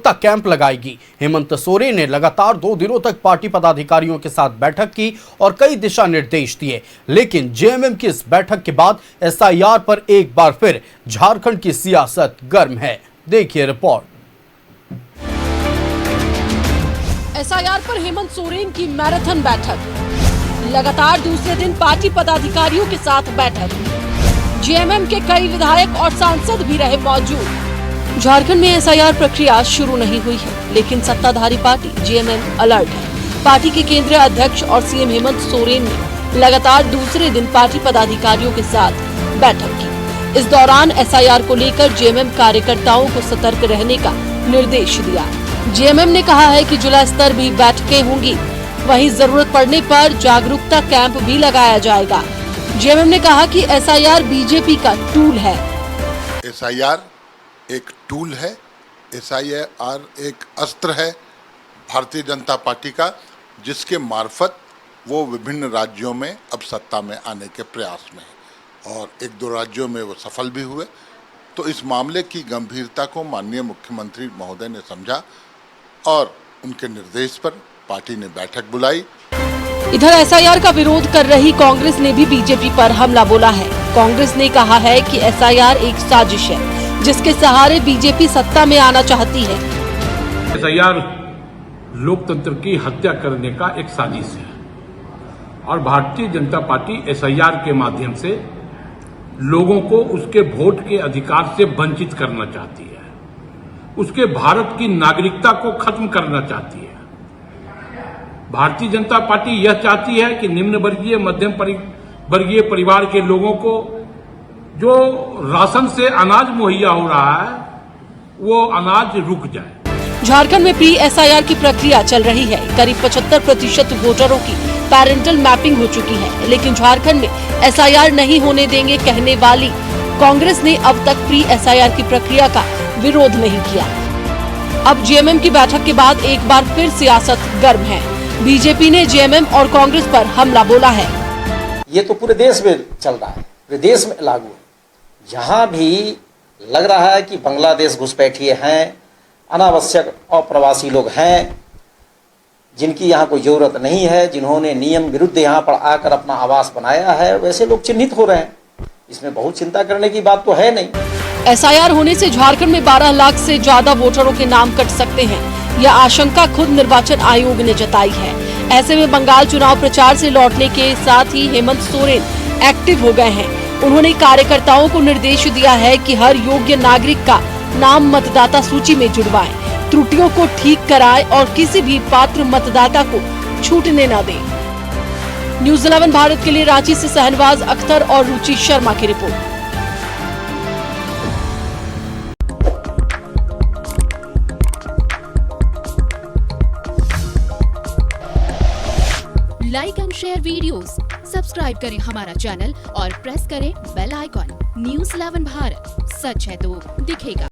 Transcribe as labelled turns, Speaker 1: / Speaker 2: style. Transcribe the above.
Speaker 1: Camp लगाएगी। हेमंत सोरेन ने लगातार 2 दिनों तक पार्टी पदाधिकारियों के साथ बैठक की और कई दिशा निर्देश दिए, लेकिन जेएमएम की इस बैठक के बाद एसआईआर पर एक बार फिर झारखंड की सियासत गर्म है। देखिए रिपोर्ट।
Speaker 2: एसआईआर पर हेमंत सोरेन की मैराथन बैठक, लगातार दूसरे दिन पार्टी पदाधिकारियों के साथ बैठक, जेएमएम के कई विधायक और सांसद भी रहे मौजूद। झारखंड में एसआईआर प्रक्रिया शुरू नहीं हुई है, लेकिन सत्ताधारी पार्टी जेएमएम अलर्ट है। पार्टी के केंद्रीय अध्यक्ष और सीएम हेमंत सोरेन ने लगातार दूसरे दिन पार्टी पदाधिकारियों के साथ बैठक की। इस दौरान एसआईआर को लेकर जेएमएम कार्यकर्ताओं को सतर्क रहने का निर्देश दिया। जेएमएम ने कहा है कि जिला स्तर भी बैठकें होंगी, वहीं जरूरत पड़ने पर जागरूकता कैंप भी लगाया जाएगा। जेएमएम ने कहा कि एसआईआर बीजेपी का टूल है।
Speaker 3: एसआईआर एक टूल है, एसआईआर एक अस्त्र है भारतीय जनता पार्टी का, जिसके मार्फत वो विभिन्न राज्यों में अब सत्ता में आने के प्रयास में है और 1-2 राज्यों में वो सफल भी हुए। तो इस मामले की गंभीरता को माननीय मुख्यमंत्री महोदय ने समझा और उनके निर्देश पर पार्टी ने बैठक बुलाई।
Speaker 2: इधर एसआईआर का विरोध कर रही कांग्रेस ने भी बीजेपी पर हमला बोला है। कांग्रेस ने कहा है कि एसआईआर एक साजिश है, जिसके सहारे बीजेपी सत्ता में आना चाहती है।
Speaker 4: एसआईआर लोकतंत्र की हत्या करने का एक साजिश है और भारतीय जनता पार्टी एसआईआर के माध्यम से लोगों को उसके वोट के अधिकार से वंचित करना चाहती है, उसके भारत की नागरिकता को खत्म करना चाहती है। भारतीय जनता पार्टी यह चाहती है कि निम्न वर्गीय मध्यम वर्गीय परिवार के लोगों को जो राशन से अनाज मुहैया हो रहा है वो अनाज रुक जाए।
Speaker 2: झारखंड में प्री एसआईआर की प्रक्रिया चल रही है। करीब 75% वोटरों की पैरेंटल मैपिंग हो चुकी है, लेकिन झारखंड में एसआईआर नहीं होने देंगे कहने वाली कांग्रेस ने अब तक प्री एसआईआर की प्रक्रिया का विरोध नहीं किया। अब जेएमएम की बैठक के बाद एक बार फिर सियासत गर्म है। बीजेपी ने जेएमएम और कांग्रेस पर हमला बोला है।
Speaker 5: ये तो पूरे देश में चल रहा है, पूरे देश में लागू है। जहां भी लग रहा है कि बांग्लादेश घुसपैठिए हैं, अनावश्यक अप्रवासी लोग हैं, जिनकी यहाँ कोई जरूरत नहीं है, जिन्होंने नियम विरुद्ध यहाँ पर आकर अपना आवास बनाया है, वैसे लोग चिन्हित हो रहे हैं। इसमें बहुत चिंता करने की बात तो है नहीं।
Speaker 2: एसआईआर होने से झारखंड में 12 लाख से ज्यादा वोटरों के नाम कट सकते हैं। यह आशंका खुद निर्वाचन आयोग ने जताई है। ऐसे में बंगाल चुनाव प्रचार से लौटने के साथ ही हेमंत सोरेन एक्टिव हो गए हैं। उन्होंने कार्यकर्ताओं को निर्देश दिया है कि हर योग्य नागरिक का नाम मतदाता सूची में जुड़वाएं, त्रुटियों को ठीक कराएं और किसी भी पात्र मतदाता को छूटने न दें। न्यूज़ 11 भारत के लिए रांची से शहनवाज अख्तर और रुचि शर्मा की report.
Speaker 6: Like and share videos, subscribe करें हमारा चैनल और प्रेस करें बेल आइकॉन। न्यूज़ 11 भारत, सच है तो दिखेगा।